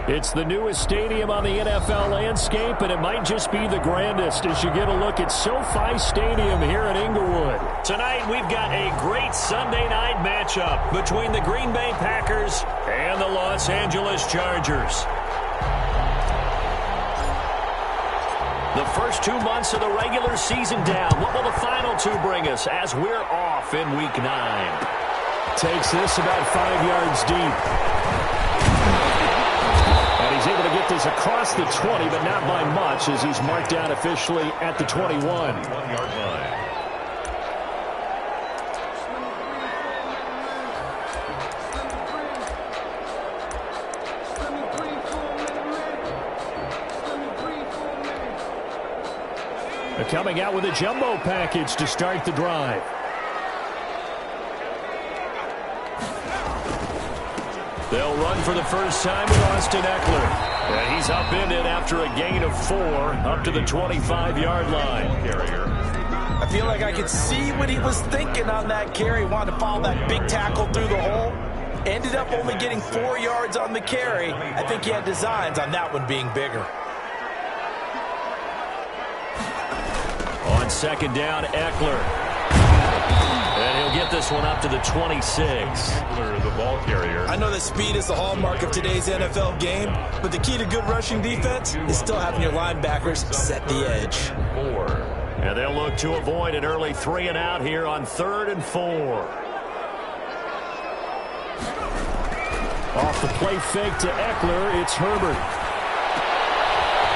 It's the newest stadium on the NFL landscape, and it might just be the grandest as you get a look at SoFi Stadium here in Inglewood. Tonight, we've got a great Sunday night matchup between the Green Bay Packers and the Los Angeles Chargers. The first 2 months of the regular season down. What will the final two bring us as we're off in Week 9? Takes this about 5 yards deep. And he's able to get this across the 20, but not by much as he's marked down officially at the 21. 1-yard line. They're coming out with a jumbo package to start the drive. They'll run for the first time with Austin Eckler. And he's upended after a gain of 4 up to the 25-yard line. I feel like I could see what he was thinking on that carry. Wanted to follow that big tackle through the hole. Ended up only getting 4 yards on the carry. I think he had designs on that one being bigger. On second down, Eckler. And he'll get this one up to the 26. Eckler, the ball carrier. I know that speed is the hallmark of today's NFL game, but the key to good rushing defense is still having your linebackers set the edge. 4. And they'll look to avoid an early 3 and out here on 3rd and 4. Off the play fake to Eckler, it's Herbert.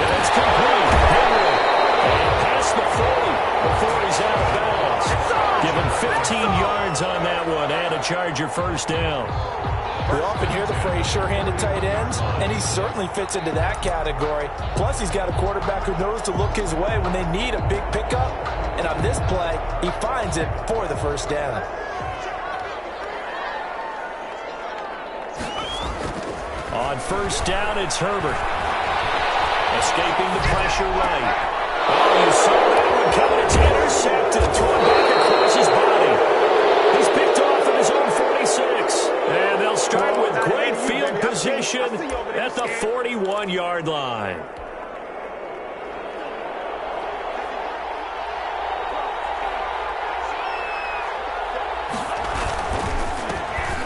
And it's complete. Henry. And past the 40 before he's out of bounds. Give him 15 yards on that one and a Charger first down. We often hear the phrase sure-handed tight ends, and he certainly fits into that category. Plus, he's got a quarterback who knows to look his way when they need a big pickup. And on this play, he finds it for the first down. On first down, it's Herbert. Escaping the pressure right. Oh, you saw that one coming. It's intercepted. Thrown back across his body. He's picked off at his own 46. And they'll start with great field position at the 41-yard line.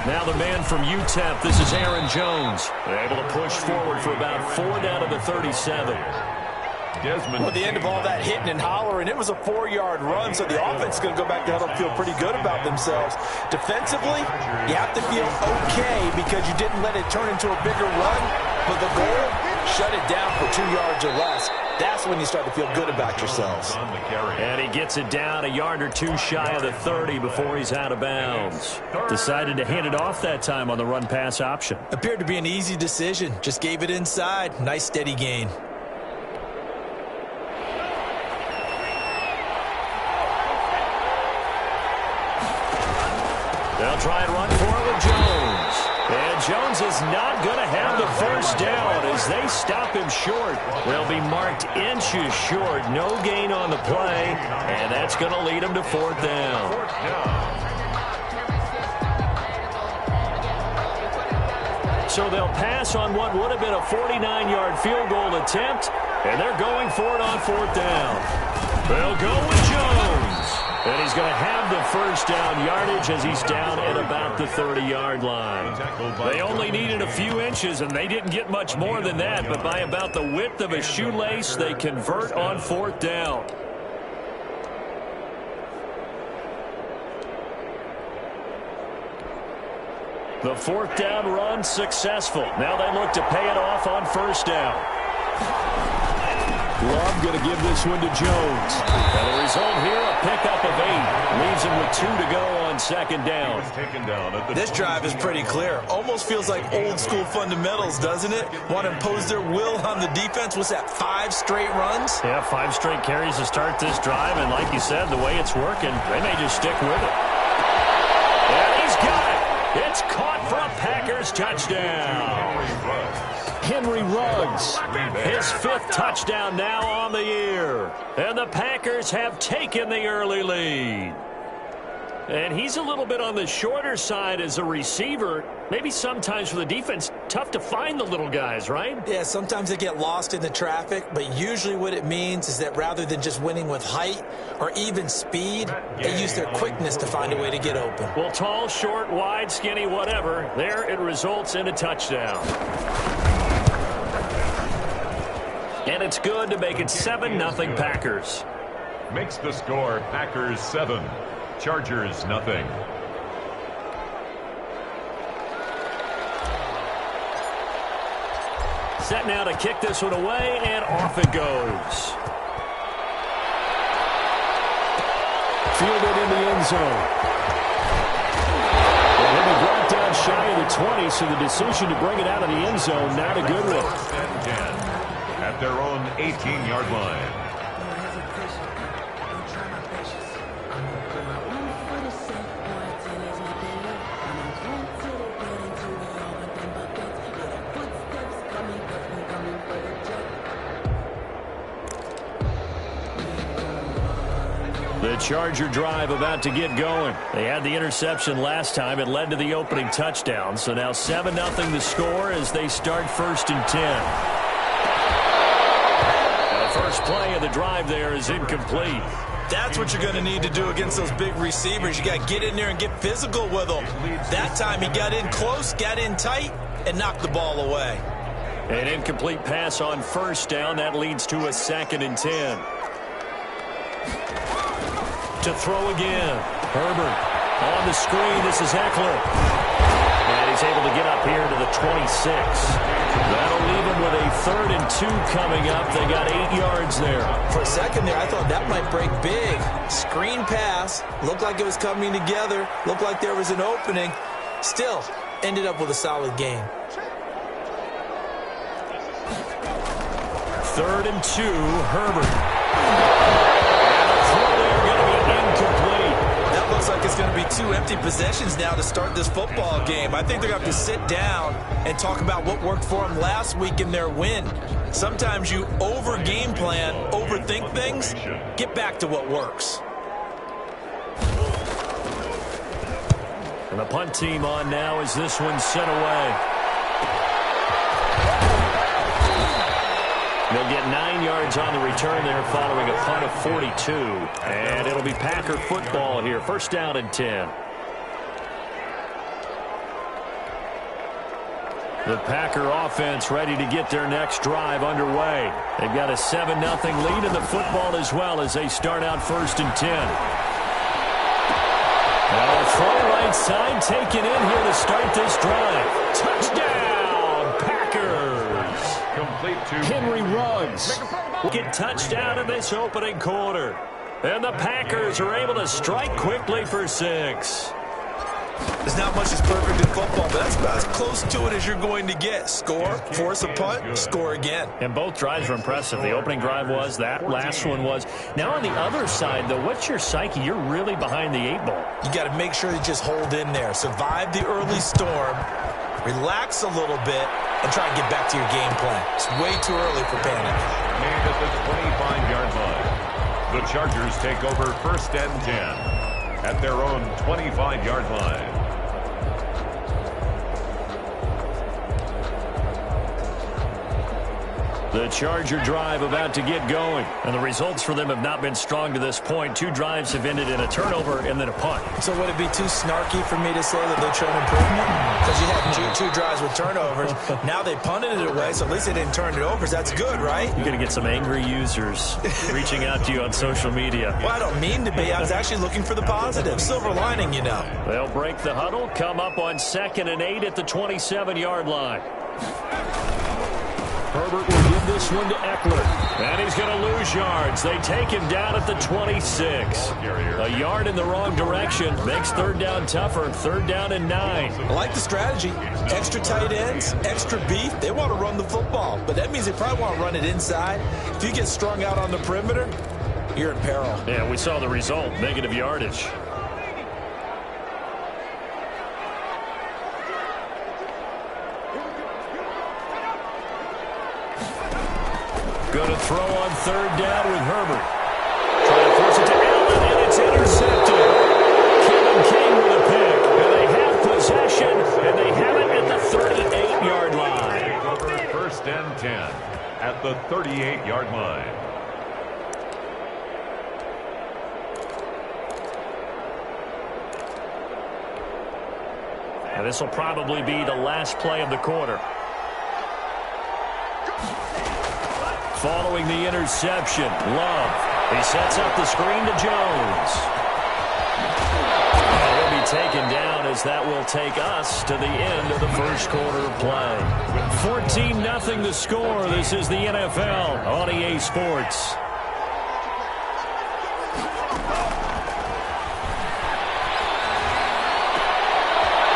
Now the man from UTEP, this is Aaron Jones. They're able to push forward for about 4 down to the 37. Well, at the end of all that hitting and hollering, it was a 4-yard run, so the offense is going to go back to huddle and feel pretty good about themselves. Defensively, you have to feel okay because you didn't let it turn into a bigger run, but the goal, shut it down for 2 yards or less. That's when you start to feel good about yourselves. And he gets it down a yard or 2 shy of the 30 before he's out of bounds. Decided to hand it off that time on the run-pass option. Appeared to be an easy decision. Just gave it inside. Nice steady gain. They'll try and run for it with Jones. And Jones is not going to have the first down as they stop him short. They'll be marked inches short. No gain on the play. And that's going to lead him to 4th down. So they'll pass on what would have been a 49-yard field goal attempt. And they're going for it on 4th down. They'll go with Jones. And he's going to have the first down yardage as he's down at about the 30-yard line. They only needed a few inches, and they didn't get much more than that. But by about the width of a shoelace, they convert on 4th down. The 4th down run successful. Now they look to pay it off on first down. Love going to give this one to Jones. And the result here, a pickup of 8. Leaves him with 2 to go on second down. This drive is pretty clear. Almost feels like old school fundamentals, doesn't it? Want to impose their will on the defense. What's that, 5 straight runs? Yeah, 5 straight carries to start this drive. And like you said, the way it's working, they may just stick with it. And he's got it. It's caught for a Packers touchdown. Henry Ruggs, his 5th touchdown now on the year. And the Packers have taken the early lead. And he's a little bit on the shorter side as a receiver. Maybe sometimes for the defense, tough to find the little guys, right? Yeah, sometimes they get lost in the traffic, but usually what it means is that rather than just winning with height or even speed, they use their quickness to find a way to get open. Well, tall, short, wide, skinny, whatever, there it results in a touchdown. And it's good to make it 7-0 Packers. Makes the score Packers 7, Chargers nothing. Set now to kick this one away, and off it goes. Fielded in the end zone. And then he brought down shy of the 20, so the decision to bring it out of the end zone, not a good one. 1st and 10 at their own 18-yard line. The Charger drive about to get going. They had the interception last time. It led to the opening touchdown. So now 7-0 the score as they start 1st and 10. The first play of the drive there is incomplete. That's what you're going to need to do against those big receivers. You got to get in there and get physical with them. That time he got in close, got in tight, and knocked the ball away. An incomplete pass on 1st down. That leads to a 2nd and 10. To throw again. Herbert on the screen. This is Eckler. And he's able to get up here to the 26. That'll leave him with a 3rd and 2 coming up. They got 8 yards there. For a second there, I thought that might break big. Screen pass. Looked like it was coming together. Looked like there was an opening. Still, ended up with a solid game. 3rd and 2, Herbert. Looks like it's going to be 2 empty possessions now to start this football game. I think they're going to have to sit down and talk about what worked for them last week in their win. Sometimes you over-game plan, overthink things. Get back to what works. And the punt team on now as this one's sent away. They'll get 9 yards on the return there following a punt of 42. And it'll be Packer football here. 1st down and 10. The Packer offense ready to get their next drive underway. They've got a 7-0 lead in the football as well as they start out 1st and 10. Now a throw right side taken in here to start this drive. Touchdown, Packers! Complete to Henry Ruggs will get touchdown in this opening quarter. And the Packers are able to strike quickly for 6. There's not much that's perfect in football, but that's about as close to it as you're going to get. Score, force a punt, score again. And both drives were impressive. The opening drive was, that last one was. Now on the other side, though, what's your psyche? You're really behind the 8 ball. You got to make sure you just hold in there. Survive the early storm, relax a little bit, and try and get back to your game plan. It's way too early for panic. made at the 25-yard line. The Chargers take over 1st and 10 at their own 25-yard line. The Charger drive about to get going. And the results for them have not been strong to this point. 2 drives have ended in a turnover and then a punt. So would it be too snarky for me to say that they've shown improvement? Because you had two drives with turnovers. Now they punted it away, so at least they didn't turn it over. That's good, right? You're going to get some angry users reaching out to you on social media. Well, I don't mean to be. I was actually looking for the positive. Silver lining, you know. They'll break the huddle, come up on 2nd and 8 at the 27-yard line. Herbert will give this one to Eckler. And he's going to lose yards. They take him down at the 26. A yard in the wrong direction makes 3rd down tougher. 3rd down and 9. I like the strategy. Extra tight ends, extra beef. They want to run the football. But that means they probably want to run it inside. If you get strung out on the perimeter, you're in peril. Yeah, we saw the result. Negative yardage. Going to throw on 3rd down with Herbert. Trying to force it to Allen, and it's intercepted. Kevin the 38-yard line. And this will probably be the last play of the quarter. Following the interception, Love. He sets up the screen to Jones. And he'll be taken down as that will take us to the end of the first quarter of play. 14-0 the score. This is the NFL on EA Sports.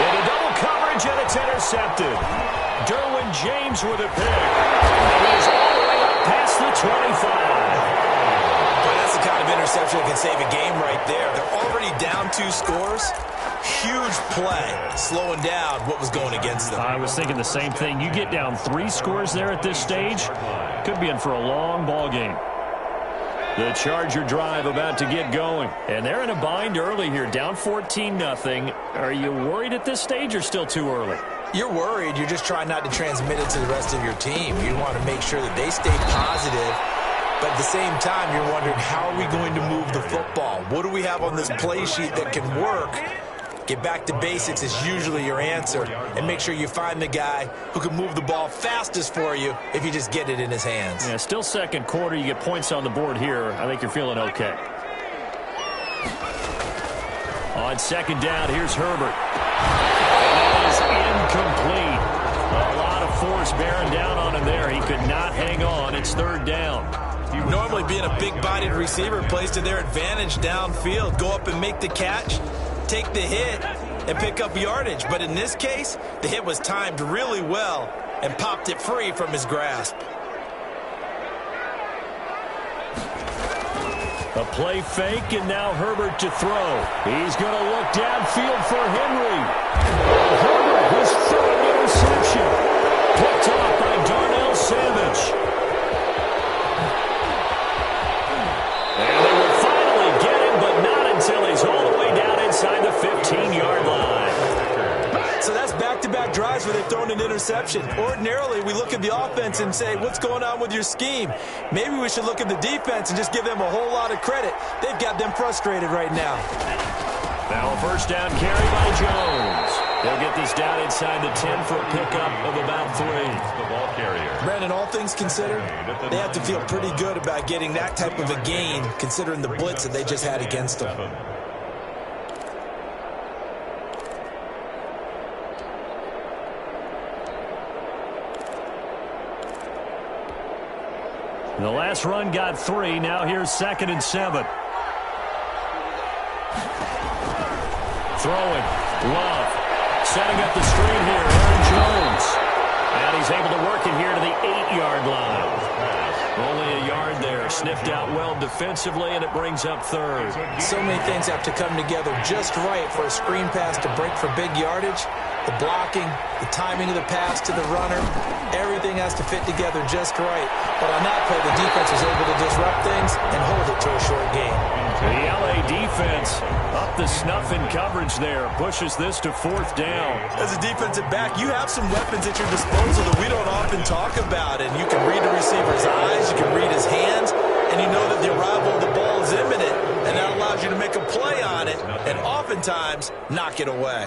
Into double coverage, and it's intercepted. Derwin James with a pick. And he is all the way up past the 25. But that's the kind of interception that can save a game right there. They're already down 2 scores. Huge play, slowing down what was going against them. I was thinking the same thing. You get down 3 scores there at this stage, could be in for a long ball game. The Charger drive about to get going. And they're in a bind early here, down 14-0. Are you worried at this stage or still too early? You're worried. You're just trying not to transmit it to the rest of your team. You want to make sure that they stay positive. But at the same time, you're wondering, how are we going to move the football? What do we have on this play sheet that can work? Get back to basics is usually your answer. And make sure you find the guy who can move the ball fastest for you if you just get it in his hands. Yeah, still second quarter. You get points on the board here. I think you're feeling okay. On second down, here's Herbert. That is incomplete. A lot of force bearing down on him there. He could not hang on. It's third down. Normally being a big-bodied receiver plays to their advantage downfield. Go up and make the catch, take the hit, and pick up yardage. But in this case, the hit was timed really well and popped it free from his grasp. A play fake, and now Herbert to throw. He's going to look downfield for Henry. Herbert, his third interception. Picked off by Darnell Savage. And they will finally get him, but not until he's all the way down inside the 15-yard line. So that's back-to-back drives where they've thrown an interception. Ordinarily, we look at the offense and say, what's going on with your scheme? Maybe we should look at the defense and just give them a whole lot of credit. They've got them frustrated right now. Now a first down carry by Jones. They'll get this down inside the 10 for a pickup of about 3. The ball carrier. Brandon, all things considered, they have to feel pretty good about getting that type of a gain, considering the blitz that they just had against them. The last run got 3. Now here's 2nd and 7. Throwing. Love. Setting up the screen here. Aaron Jones. And he's able to work it here to the 8-yard line. Only a yard there. Sniffed out well defensively, and it brings up 3rd. So many things have to come together just right for a screen pass to break for big yardage. The blocking, the timing of the pass to the runner, everything has to fit together just right. But on that play, the defense was able to disrupt things and hold it to a short game. The LA defense up the snuff in coverage there. Pushes this to 4th down. As a defensive back, you have some weapons at your disposal that we don't often talk about. And you can read the receiver's eyes, you can read his hands, and you know that the arrival of the ball is imminent. And that allows you to make a play on it and oftentimes knock it away.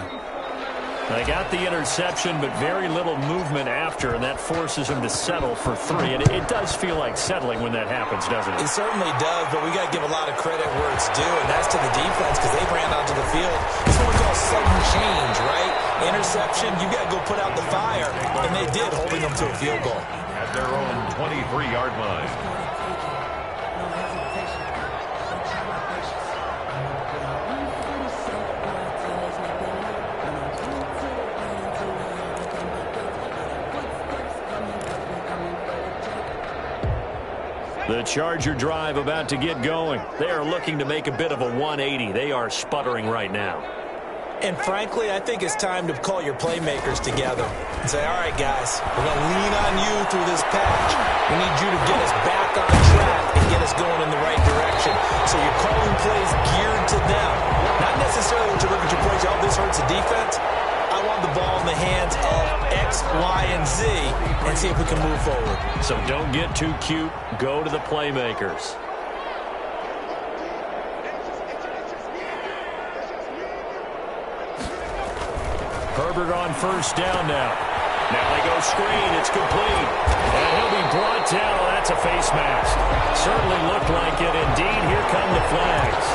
They got the interception, but very little movement after, and that forces him to settle for 3. And it does feel like settling when that happens, doesn't it? It certainly does, but we got to give a lot of credit where it's due, and that's to the defense because they ran onto the field. It's what we call sudden change, right? Interception, you got to go put out the fire, and they did, holding them to a field goal. At their own 23-yard line. The Charger drive about to get going. They are looking to make a bit of a 180. They are sputtering right now. And frankly, I think it's time to call your playmakers together and say, all right, guys, we're going to lean on you through this patch. We need you to get us back on track and get us going in the right direction. So you're calling plays geared to them. Not necessarily to look at your plays, oh, this hurts the defense. I want the ball in the hands of X, Y, and Z and see if we can move forward. So don't get too cute. Go to the playmakers. Herbert on first down now. Now they go screen. It's complete. And he'll be brought down. Oh, that's a face mask. Certainly looked like it. Indeed, here come the flags.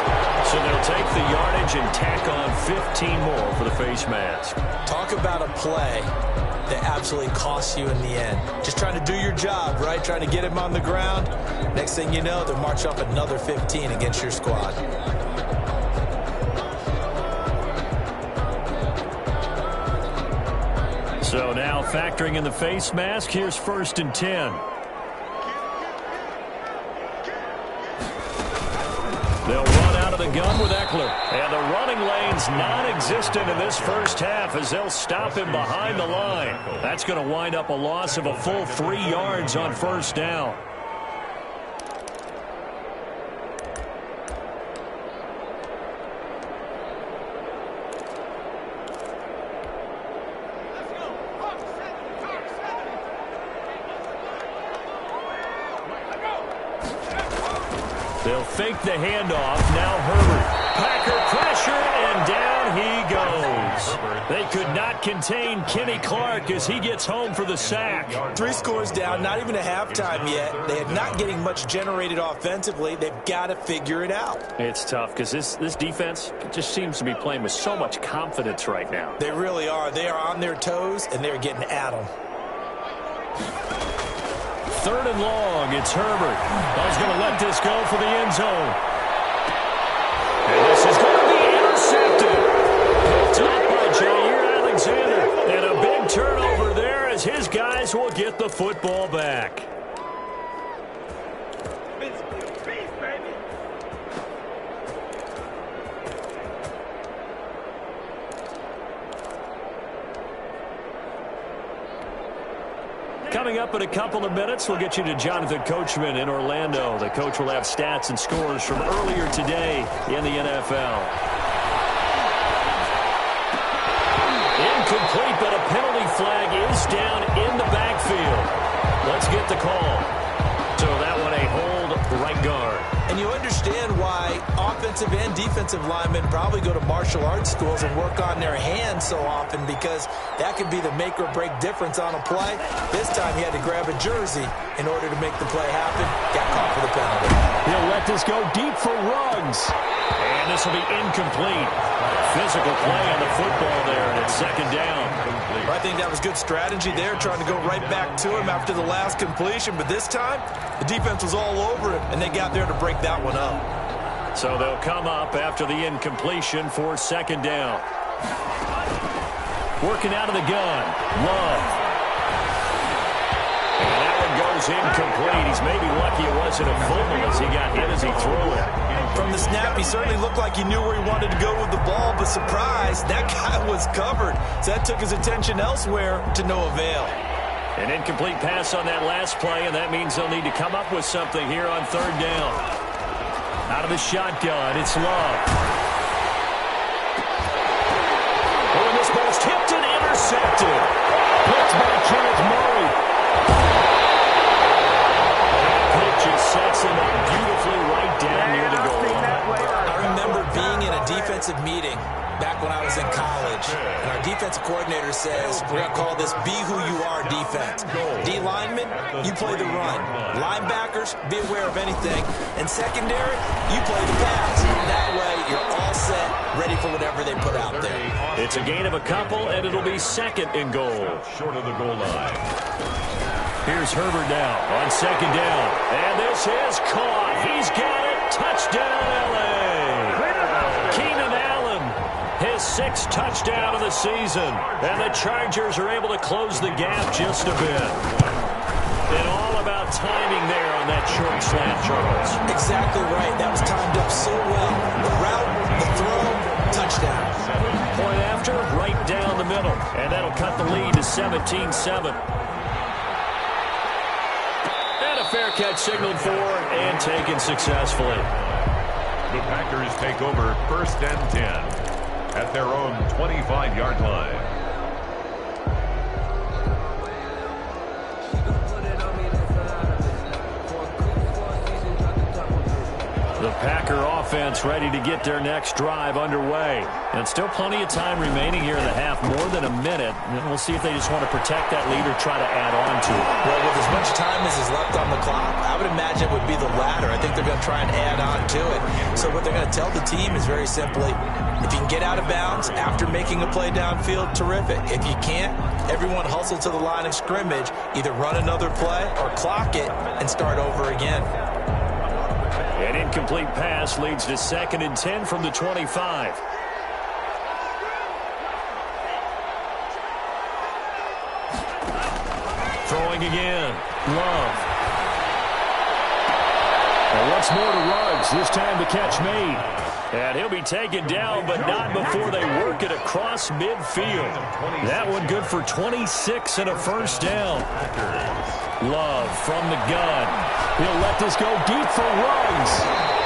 So they'll take the yardage and tack on 15 more for the face mask. Talk about a play that absolutely costs you in the end. Just trying to do your job, right? Trying to get him on the ground. Next thing you know, they'll march up another 15 against your squad. So now factoring in the face mask, here's 1st and 10. They'll run out of the gun with Eckler. And the running lane's non-existent in this first half as they'll stop him behind the line. That's going to wind up a loss of a full 3 yards on first down. They'll fake the handoff. Now Herbert. Packer pressure, and down he goes. They could not contain Kenny Clark as he gets home for the sack. 3 scores down, not even a halftime yet. They are not getting much generated offensively. They've got to figure it out. It's tough because this defense just seems to be playing with so much confidence right now. They really are. They are on their toes, and they're getting at them. 3rd and long. It's Herbert. He's going to let this go for the end zone. And this is going to be intercepted. Picked up by Jair Alexander. And a big turnover there as his guys will get the football back. Coming up in a couple of minutes, we'll get you to Jonathan Coachman in Orlando. The coach will have stats and scores from earlier today in the NFL. Incomplete, but a penalty flag is down in the backfield. Let's get the call. So that one a hold right guard. And you understand why offensive and defensive linemen probably go to martial arts schools and work on their hands so often, because that could be the make or break difference on a play. This time he had to grab a jersey in order to make the play happen. Got caught for the penalty. He'll let this go deep for Ruggs. And this will be incomplete. Physical play on the football there, and it's 2nd down. Well, I think that was good strategy there, trying to go right back to him after the last completion. But this time, the defense was all over it, and they got there to break that one up. So they'll come up after the incompletion for 2nd down. Working out of the gun. Love. And that one goes incomplete. He's maybe lucky it wasn't a fumble as he got hit as he threw it. From the snap, he certainly looked like he knew where he wanted to go with the ball, but surprise, that guy was covered. So that took his attention elsewhere to no avail. An incomplete pass on that last play, and that means they'll need to come up with something here on 3rd down. Out of the shotgun, it's Love. Oh, and this ball's tipped and intercepted. Picked by Kenneth Murray. That pitch just sets him up beautifully right down near the goal line. I remember being in a defensive meeting back when I was in college, and our defensive coordinator says, we're going to call this be who you are defense. D linemen, you play the run. Linebackers, be aware of anything. And secondary, you play the pass. That way, you're all set, ready for whatever they put out there. It's a gain of a couple, and it'll be 2nd and goal. Short of the goal line. Here's Herbert now on 2nd down. And this is caught. He's got it. Touchdown, L.A. Keenan Allen, his 6th touchdown of the season. And the Chargers are able to close the gap just a bit. And all about timing there on that short slant, Charles. Exactly right. That was timed up so well. The route, the throw, touchdown. Point after, right down the middle. And that'll cut the lead to 17-7. Fair catch signaled for and taken successfully. The Packers take over 1st and 10 at their own 25-yard line. The Packer offense ready to get their next drive underway. And still plenty of time remaining here in the half, more than a minute. And we'll see if they just want to protect that lead or try to add on to it. Well, with as much time as is left on the clock, I would imagine it would be the latter. I think they're going to try and add on to it. So what they're going to tell the team is very simply, if you can get out of bounds after making a play downfield, terrific. If you can't, everyone hustle to the line of scrimmage, either run another play or clock it and start over again. An incomplete pass leads to 2nd and 10 from the 25. Throwing again. Love. And once more to Ruggs. This time the catch made. And he'll be taken down, but not before they work it across midfield. That one good for 26 and a first down. Love from the gun. He'll let this go deep for Ruggs.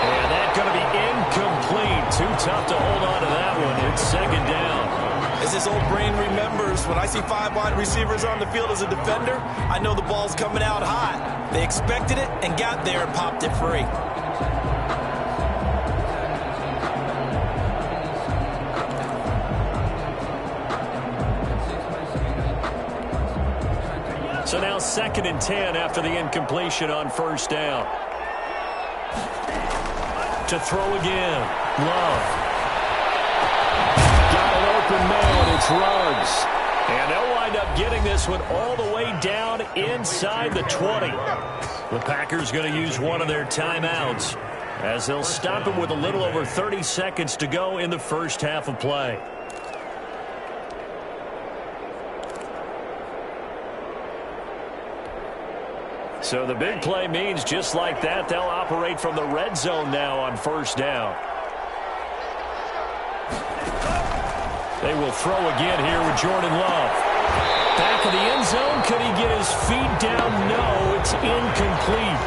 And that's going to be incomplete. Too tough to hold on to that one. It's 2nd down. As his old brain remembers, when I see 5 wide receivers on the field as a defender, I know the ball's coming out hot. They expected it and got there and popped it free. So now 2nd and 10 after the incompletion on first down. To throw again. Love. Got an open man. It's Ruggs. And they'll wind up getting this one all the way down inside the 20. The Packers going to use one of their timeouts as they'll stop it with a little over 30 seconds to go in the first half of play. So the big play means just like that, they'll operate from the red zone now on first down. They will throw again here with Jordan Love. Back of the end zone. Could he get his feet down? No, it's incomplete.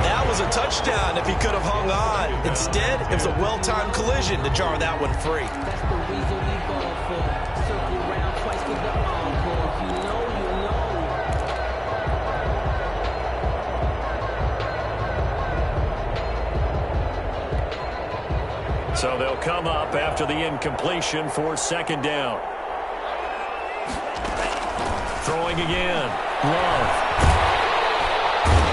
That was a touchdown if he could have hung on. Instead, it was a well-timed collision to jar that one free. That's the reason we go for. Circle round twice with the encore. You know, you know. So they'll come up after the incompletion for 2nd down. Throwing again. Love.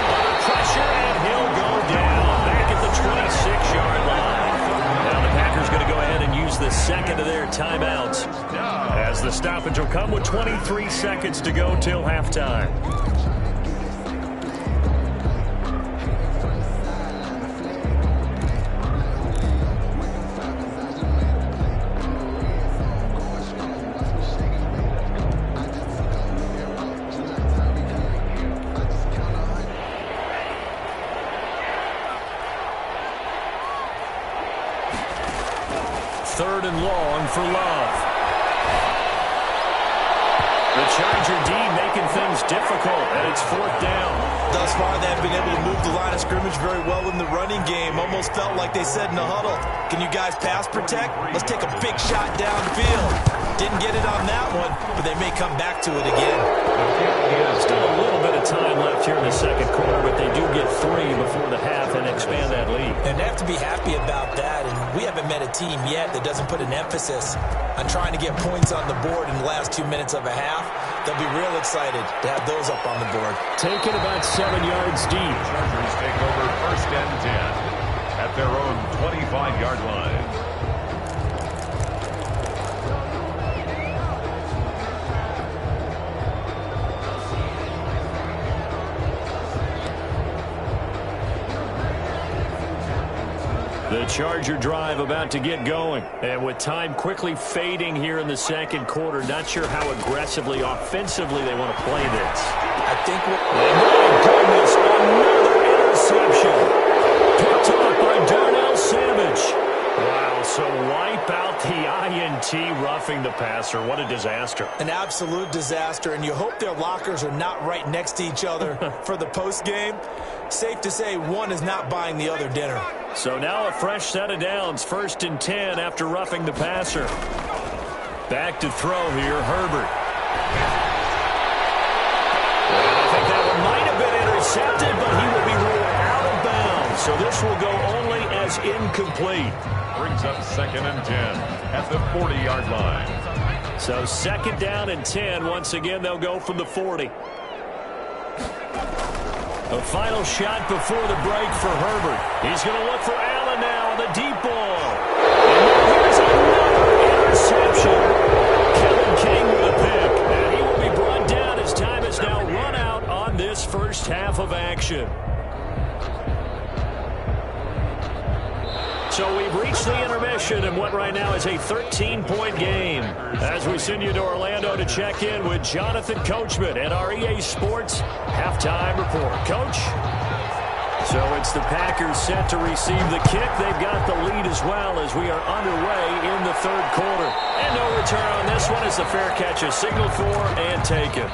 Under pressure, and he'll go down back at the 26-yard line. Now the Packers going to go ahead and use the 2nd of their timeouts, as the stoppage will come with 23 seconds to go till halftime. Third and long for Love. The Charger D making things difficult, and it's 4th down. Thus far, they've been able to move the line of scrimmage very well in the running game. Almost felt like they said in the huddle, can you guys pass protect? Let's take a big shot downfield. Didn't get it on that one, but they may come back to it again. Still a little bit of time left here in the 2nd quarter, but they do get 3 before the half and expand that lead. And they have to be happy about that, and we haven't met a team yet that doesn't put an emphasis on trying to get points on the board in the last 2 minutes of a half. They'll be real excited to have those up on the board. Taken about 7 yards deep. Chargers take over 1st and 10 at their own 25-yard line. The Charger drive about to get going. And with time quickly fading here in the 2nd quarter, not sure how aggressively, offensively they want to play this. I think my goodness, another interception. Picked up by Darnell Savage. Wow, so wipe out the INT, roughing the passer. What a disaster. an absolute disaster, and you hope their lockers are not right next to each other for the postgame. Safe to say one is not buying the other dinner. So now a fresh set of downs, 1st and 10 after roughing the passer. Back to throw here, Herbert. And I think that one might have been intercepted, but he will be ruled out of bounds. So this will go only was incomplete. Brings up 2nd and 10 at the 40-yard line. So 2nd down and 10. Once again, they'll go from the 40. A final shot before the break for Herbert. He's going to look for Allen now on the deep ball. And here's another interception. Kevin King with a pick. And he will be brought down as time has now run out on this first half of action. So we've reached the intermission in what right now is a 13-point game. As we send you to Orlando to check in with Jonathan Coachman at our EA Sports Halftime Report. Coach? So it's the Packers set to receive the kick. They've got the lead as well as we are underway in the third quarter. And no return on this one as the fair catch is signaled for and taken.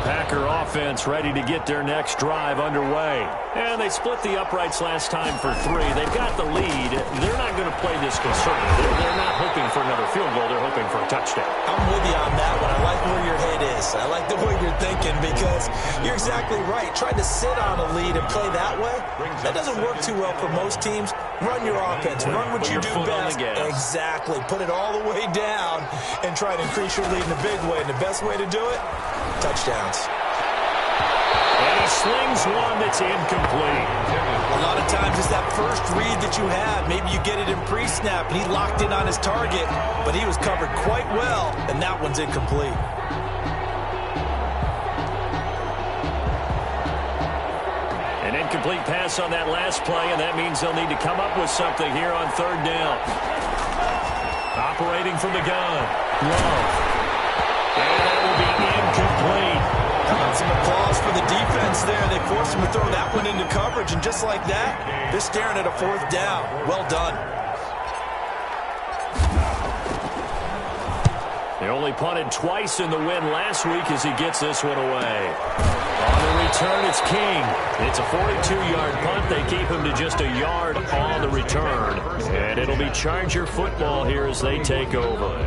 Packer offense ready to get their next drive underway. And they split the uprights last time for 3. They've got the lead. They're not going to play this conservative. They're not hoping for another field goal. They're hoping for a touchdown. I'm with you on that one. I like where your head is. I like the way you're thinking because you're exactly right. Trying to sit on a lead and play that way, that doesn't work too well for most teams. Run your offense. Run what you do best. Exactly. Put it all the way down and try to increase your lead in a big way. And the best way to do it, touchdowns. And he slings one that's incomplete. A lot of times it's that first read that you have. Maybe you get it in pre-snap, and he locked in on his target, but he was covered quite well, and that one's incomplete. An incomplete pass on that last play, and that means they'll need to come up with something here on 3rd down. Operating from the gun. Love. And that will be incomplete. Some applause for the defense there. They forced him to throw that one into coverage, and just like that, they're staring at a 4th down. Well done. They only punted twice in the win last week as he gets this one away. On the return, it's King. It's a 42-yard punt. They keep him to just a yard on the return. And it'll be Charger football here as they take over.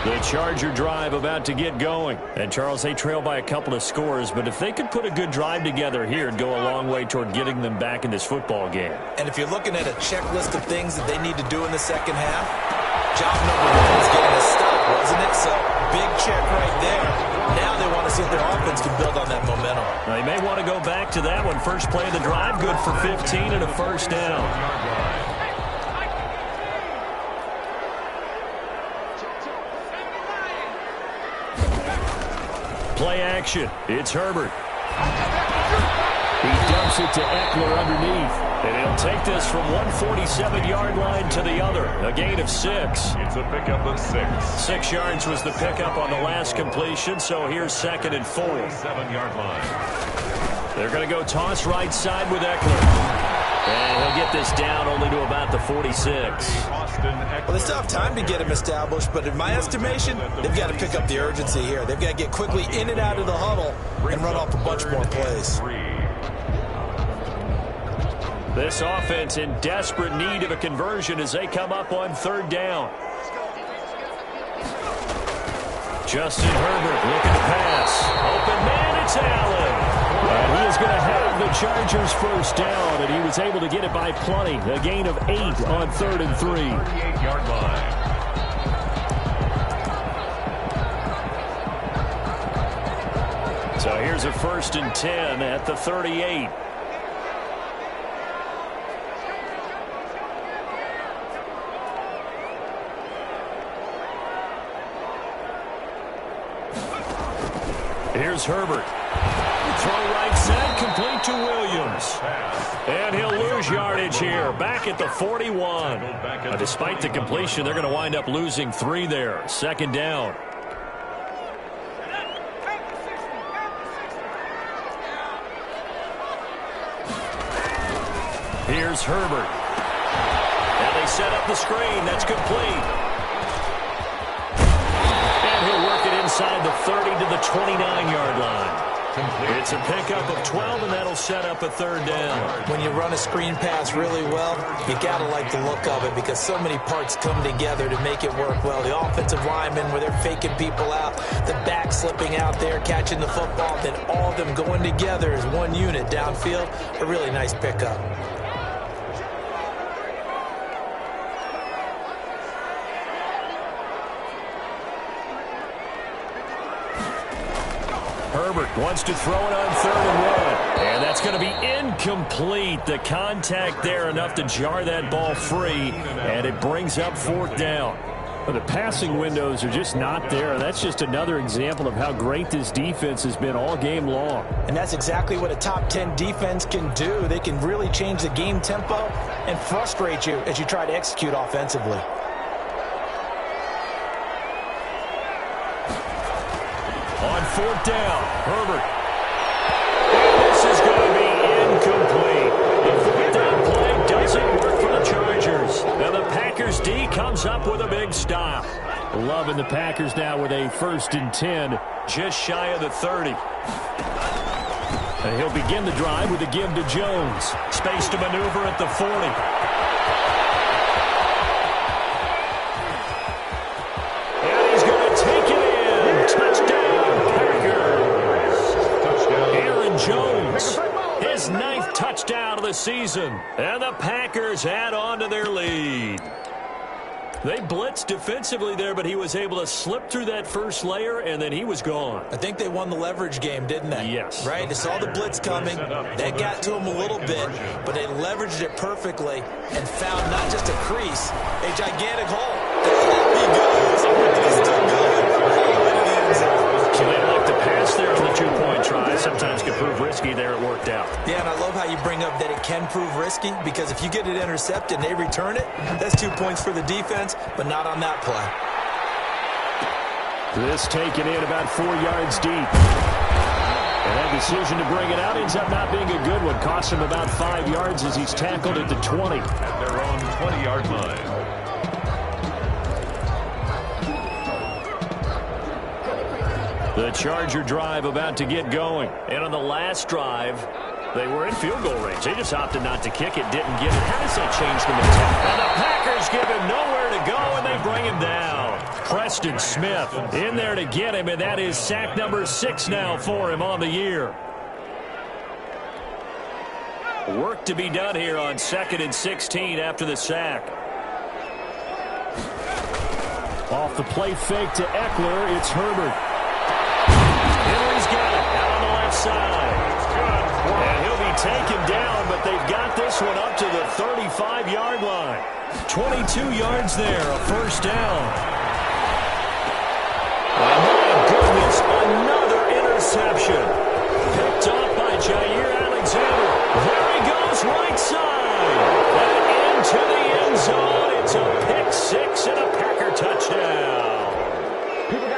The Charger drive about to get going. And, Charles, they trail by a couple of scores, but if they could put a good drive together here, it'd go a long way toward getting them back in this football game. And if you're looking at a checklist of things that they need to do in the second half, job number 1 is getting a stop, wasn't it? So, big check right there. Now they want to see if their offense can build on that momentum. Now, they may want to go back to that one. First play of the drive, good for 15 and a first down. Play action. It's Herbert. He dumps it to Eckler underneath. And he'll take this from 147-yard line to the other. A gain of 6. It's a pickup of 6. 6 yards was the pickup on the last completion, so here's 2nd and 4. 7-yard line. They're going to go toss right side with Eckler. And he'll get this down only to about the 46. Well, they still have time to get him established, but in my estimation, they've got to pick up the urgency here. They've got to get quickly in and out of the huddle and run off a bunch more plays. This offense in desperate need of a conversion as they come up on 3rd down. Justin Herbert looking to pass. Open man, it's Allen. And he is going to have the Chargers first down, and he was able to get it by plenty. A gain of 8 on 3rd and 3. 38-yard line. So here's a 1st and 10 at the 38. Here's Herbert. Throw right side, complete to Williams. And he'll lose yardage here, back at the 41. Despite the completion, they're going to wind up losing 3 there. 2nd down. Here's Herbert. And they set up the screen. That's complete. And he'll work it inside the 30 to the 29-yard line. It's a pickup of 12, and that'll set up a third down. When you run a screen pass really well, you got to like the look of it because so many parts come together to make it work well. The offensive linemen, where they're faking people out, the back slipping out there, catching the football, then all of them going together as one unit downfield. A really nice pickup. Herbert wants to throw it on 3rd and 1. And that's going to be incomplete. The contact there enough to jar that ball free. And it brings up 4th down. Well, the passing windows are just not there. That's just another example of how great this defense has been all game long. And that's exactly what a top 10 defense can do. They can really change the game tempo and frustrate you as you try to execute offensively. On 4th down, Herbert. And this is going to be incomplete. The 4th down play doesn't work for the Chargers. And the Packers D comes up with a big stop. Loving the Packers now with a 1st and 10. Just shy of the 30. And he'll begin the drive with a give to Jones. Space to maneuver at the 40. Jones, his 9th touchdown of the season, and the Packers add on to their lead. They blitzed defensively there, but he was able to slip through that first layer, and then he was gone. I think they won the leverage game, didn't they? Yes. Right? They saw the blitz coming. That got to him a little bit, but they leveraged it perfectly and found not just a crease, a gigantic hole. There he goes. And he's still going. So they like to pass there on the 2-point try. Sometimes can prove risky. There it worked out. Yeah, and I love how you bring up that it can prove risky because if you get it intercepted and they return it, that's 2 points for the defense, but not on that play. This taken in about 4 yards deep. And that decision to bring it out ends up not being a good one. Costs him about 5 yards as he's tackled at the 20. At their own 20-yard line. The Charger drive about to get going. And on the last drive, they were in field goal range. They just opted not to kick it, didn't get it. How does that change the mentality? And the Packers give him nowhere to go, and they bring him down. Preston Smith in there to get him, and that is sack number 6 now for him on the year. Work to be done here on 2nd and 16 after the sack. Off the play fake to Eckler, it's Herbert. Henry's got it out on the left side. And he'll be taken down, but they've got this one up to the 35-yard line. 22 yards there, a 1st down. And my goodness, another interception. Picked off by Jair Alexander. There he goes, right side. And into the end zone. It's a pick 6 and a Packer touchdown.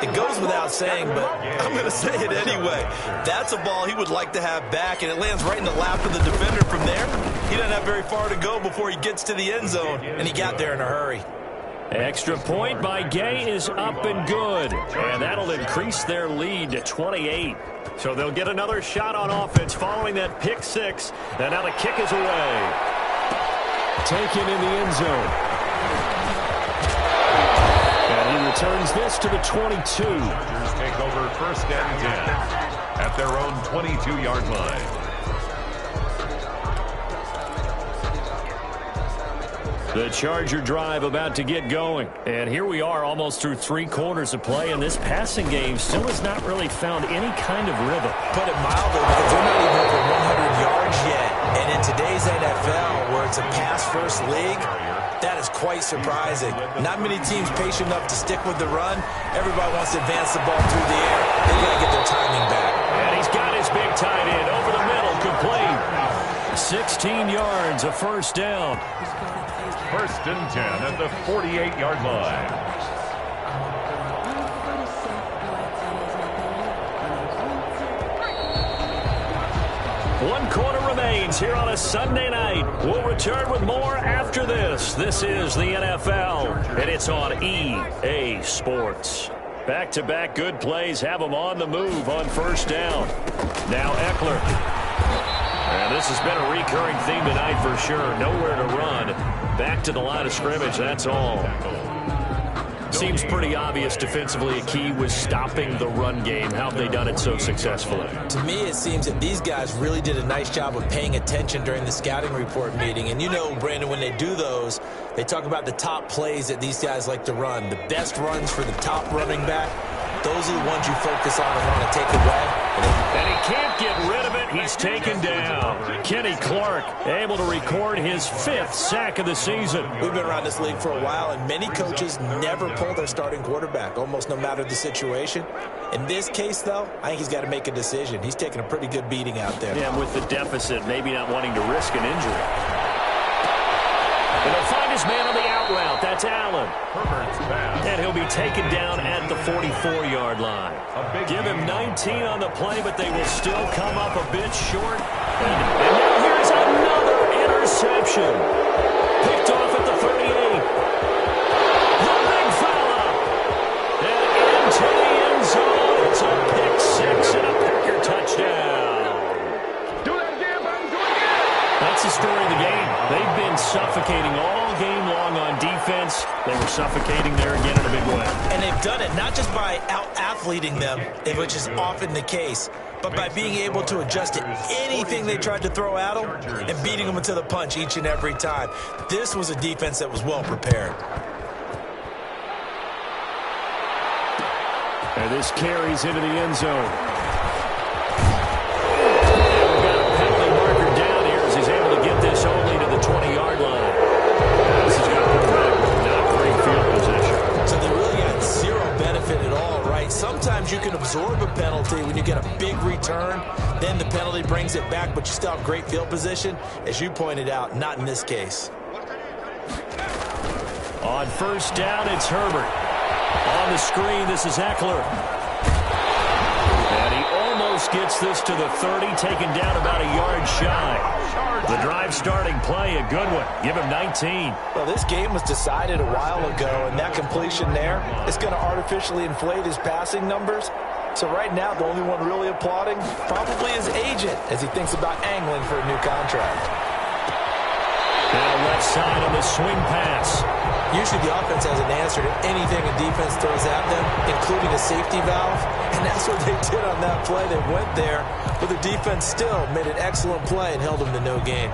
It goes without saying, but I'm going to say it anyway. That's a ball he would like to have back, and it lands right in the lap of the defender from there. He doesn't have very far to go before he gets to the end zone, and he got there in a hurry. Extra point by Gay is up and good, and that'll increase their lead to 28. So they'll get another shot on offense following that pick 6, and now the kick is away. Taken in the end zone. And he returns this to the 22. Take over 1st and 10 at their own 22-yard line. The Charger drive about to get going. And here we are almost through 3 quarters of play, and this passing game still has not really found any kind of rhythm. Put it mildly, because they're not even over 100 yards yet. And in today's NFL, where it's a pass-first league, that is quite surprising. Not many teams patient enough to stick with the run. Everybody wants to advance the ball through the air. They've got to get their timing back. And he's got his big tight end over the middle, complete. 16 yards, a 1st down. 1st and 10 at the 48-yard line. One quarter remains here on a Sunday night. We'll return with more after this. This is the NFL, and it's on EA Sports. Back-to-back good plays have them on the move on first down. Now Eckler. And this has been a recurring theme tonight for sure. Nowhere to run. Back to the line of scrimmage, that's all. Seems pretty obvious defensively a key was stopping the run game. How have they done it so successfully? To me, it seems that these guys really did a nice job of paying attention during the scouting report meeting. And you know, Brandon, when they do those, they talk about the top plays that these guys like to run. The best runs for the top running back, those are the ones you focus on and want to take away. And he can't get rid of it. He's taken down. Kenny Clark able to record his 5th sack of the season. We've been around this league for a while, and many coaches never pull their starting quarterback, almost no matter the situation. In this case, though, I think he's got to make a decision. He's taking a pretty good beating out there. Yeah, with the deficit, maybe not wanting to risk an injury. And he'll find his man on the out route. That's Allen. And he'll be taken down at the 44-yard line. Give him 19 on the play, but they will still come up a bit short. And now here's another interception. Picked off at the 38. The big fella. And into the end zone. It's a pick six and a Packer touchdown. Do that again, buddy. Do it again. That's the story of the game. They've been suffocating all game long on defense. They were suffocating there again in a big way. And they've done it not just by out-athleting them, which is often the case, but by being able to adjust to anything they tried to throw at them and beating them into the punch each and every time. This was a defense that was well prepared. And this carries into the end zone. This only to the 20-yard line. This has got not great field position. So they really got zero benefit at all, right? Sometimes you can absorb a penalty when you get a big return, then the penalty brings it back, but you still have great field position. As you pointed out, not in this case. On first down, it's Herbert. On the screen, this is Eckler. And he almost gets this to the 30, taken down about a yard shy. The drive starting play, a good one. Give him 19. Well, this game was decided a while ago, and that completion there is going to artificially inflate his passing numbers. So right now, the only one really applauding probably his agent as he thinks about angling for a new contract. Now left side on the swing pass. Usually the offense has an answer to anything a defense throws at them, including a safety valve. And that's what they did on that play. They went there, but the defense still made an excellent play and held them to no gain.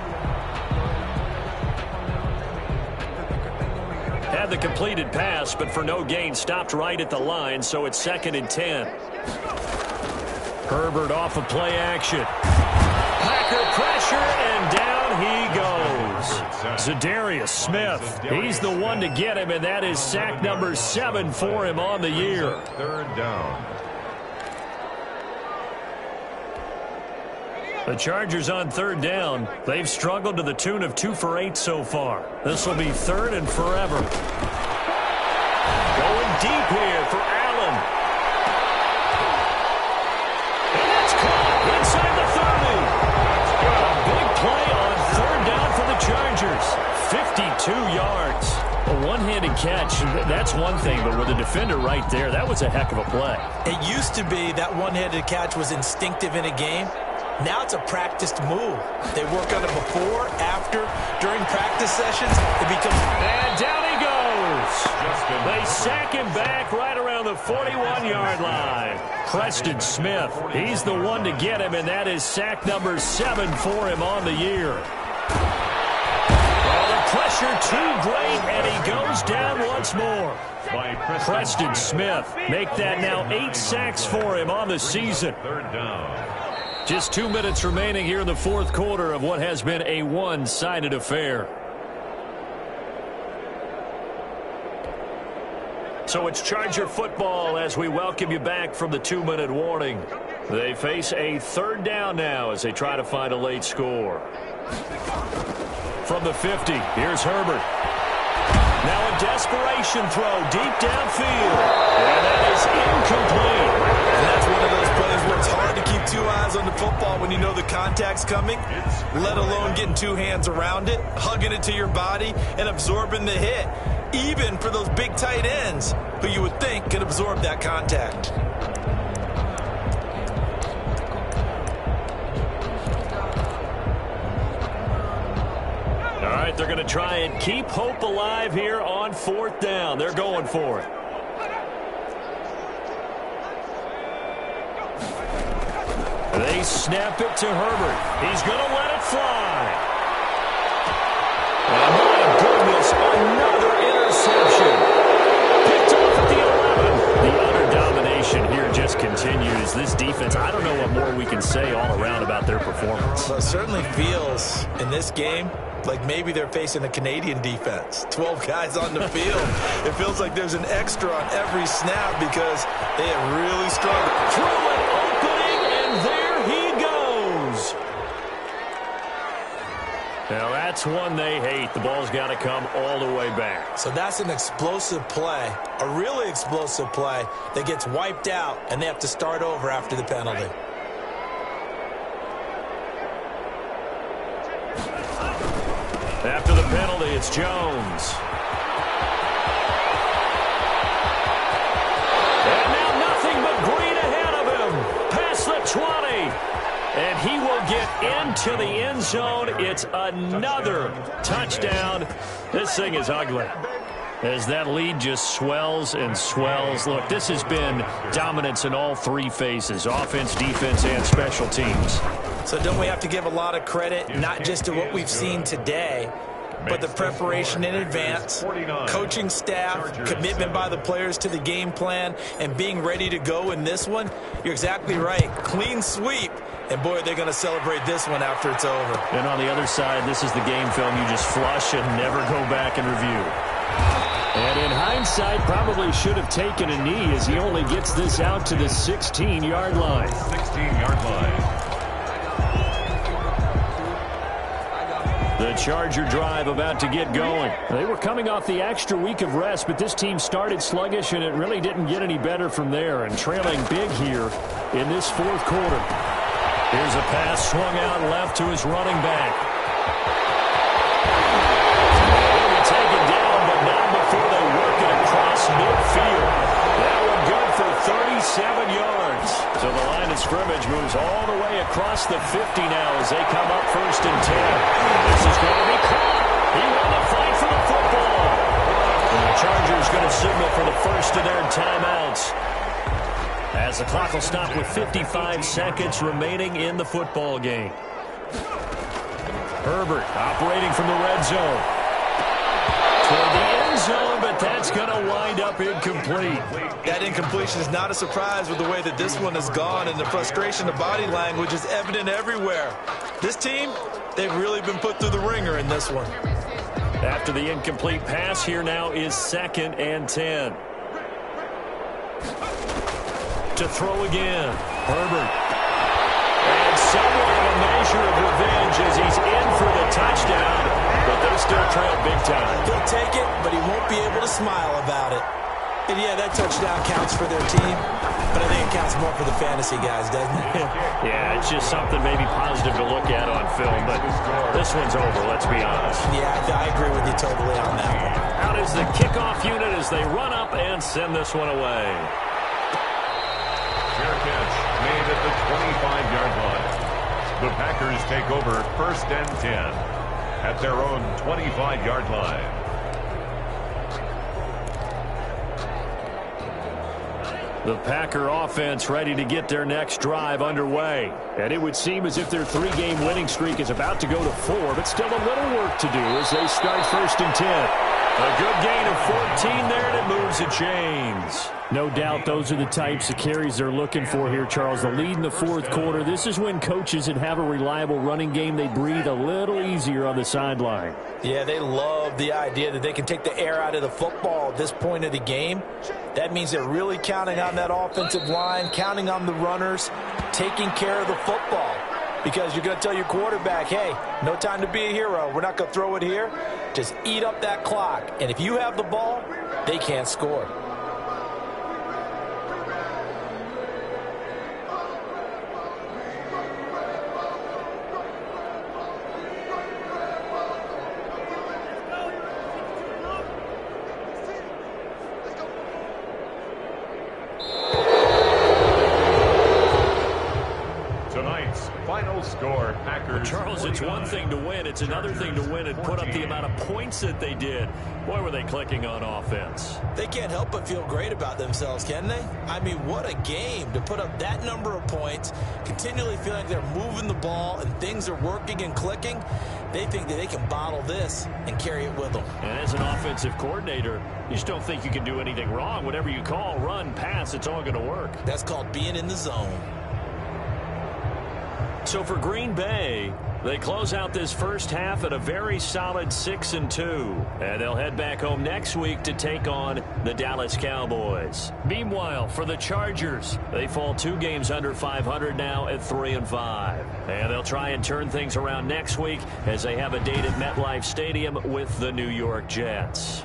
Had the completed pass, but for no gain, stopped right at the line, so it's 2nd and 10. Herbert off of play action. Packer pressure, and down he goes. Zadarius Smith, he's the one to get him, and that is sack number 7 for him on the year. 3rd down. The Chargers on 3rd down. They've struggled to the tune of 2 for 8 so far. This will be 3rd and forever. Going deep here for Allen. And that's caught inside the 30. A big play on 3rd down for the Chargers. 52 yards. A one-handed catch, that's one thing, but with a defender right there, that was a heck of a play. It used to be that one-handed catch was instinctive in a game. Now it's a practiced move. They work on it before, after, during practice sessions. It becomes... And down he goes. They sack him back right around the 41-yard line. Preston Smith, he's the one to get him, and that is sack number 7 for him on the year. Well, the pressure too great, and he goes down once more. Preston Smith, make that now 8 sacks for him on the season. 3rd down. Just 2 minutes remaining here in the 4th quarter of what has been a one-sided affair. So it's Charger football as we welcome you back from the 2-minute warning. They face a 3rd down now as they try to find a late score. From the 50, here's Herbert. Now a desperation throw deep downfield. And that is incomplete. And that's one of those plays where it's hard to keep 2 eyes on the football when you know the contact's coming, let alone getting 2 hands around it, hugging it to your body, and absorbing the hit. even for those big tight ends who you would think could absorb that contact. All right, they're going to try and keep hope alive here on 4th down. They're going for it. They snap it to Herbert. He's going to let it fly. And my goodness, another interception. Picked off at the 11. The utter domination here just continues. This defense, I don't know what more we can say all around about their performance. Well, it certainly feels in this game like maybe they're facing a Canadian defense. 12 guys on the field. It feels like there's an extra on every snap because they have really struggled. Through an opening, and there he goes. Now, that's one they hate. The ball's got to come all the way back. So that's an explosive play, a really explosive play that gets wiped out, and they have to start over after the penalty. After the penalty, it's Jones. And now nothing but green ahead of him. Past the 20. And he will get into the end zone. It's another touchdown. This thing is ugly. As that lead just swells and swells. Look, this has been dominance in all three phases. Offense, defense, and special teams. So don't we have to give a lot of credit, not just to what we've seen today, but the preparation in advance, coaching staff, commitment by the players to the game plan, and being ready to go in this one? You're exactly right. Clean sweep. And, boy, they're going to celebrate this one after it's over. And on the other side, this is the game film you just flush and never go back and review. And in hindsight, probably should have taken a knee as he only gets this out to the 16-yard line. 16-yard line. The Charger drive about to get going. They were coming off the extra week of rest, but this team started sluggish, and it really didn't get any better from there. And trailing big here in this 4th quarter. Here's a pass swung out left to his running back. He'll be taken down, but not before they work it across midfield. That one good for 37 yards. So the line of scrimmage moves all the way across the 50 now as they come up 1st and 10. This is going to be caught. He won the fight for the football. And the Chargers going to signal for the first of their timeouts, as the clock will stop with 55 seconds remaining in the football game. Herbert operating from the red zone. Toward the end zone, but that's going to wind up incomplete. That incompletion is not a surprise with the way that this one has gone, and the frustration of body language is evident everywhere. This team, they've really been put through the ringer in this one. After the incomplete pass, here now is 2nd and 10. To throw again. Herbert. And somewhat of a measure of revenge as he's in for the touchdown, but they still trail big time. He'll take it, but he won't be able to smile about it. And, yeah, that touchdown counts for their team, but I think it counts more for the fantasy guys, doesn't it? Yeah, it's just something maybe positive to look at on film, but this one's over, let's be honest. Yeah, I agree with you totally on that one. Out is the kickoff unit as they run up and send this one away. Fair catch made at the 25-yard line. The Packers take over 1st and 10 at their own 25-yard line. The Packer offense ready to get their next drive underway. And it would seem as if their 3-game winning streak is about to go to 4, but still a little work to do as they start 1st and 10. A good gain of 14 there, and it moves the chains. No doubt those are the types of carries they're looking for here, Charles. The lead in the 4th quarter. This is when coaches that have a reliable running game, they breathe a little easier on the sideline. Yeah, they love the idea that they can take the air out of the football at this point of the game. That means they're really counting on that offensive line, counting on the runners, taking care of the football. Because you're going to tell your quarterback, hey, no time to be a hero. We're not going to throw it here. Just eat up that clock. And if you have the ball, they can't score. Tonight's final score, Packers. Charles, it's one thing to win. It's another thing to win and put up the amount of points that they did. Boy, were they clicking on offense. They can't help but feel great about themselves, can they? I mean, what a game to put up that number of points, continually feeling like they're moving the ball and things are working and clicking. They think that they can bottle this and carry it with them. And as an offensive coordinator, you just don't think you can do anything wrong. Whatever you call, run, pass, it's all going to work. That's called being in the zone. So for Green Bay, they close out this first half at a very solid 6-2. And they'll head back home next week to take on the Dallas Cowboys. Meanwhile, for the Chargers, they fall 2 games under 500 now at 3-5. And they'll try and turn things around next week as they have a date at MetLife Stadium with the New York Jets.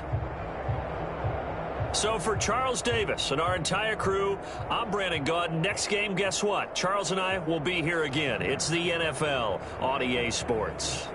So for Charles Davis and our entire crew, I'm Brandon Gaudin. Next game, guess what? Charles and I will be here again. It's the NFL on EA Sports.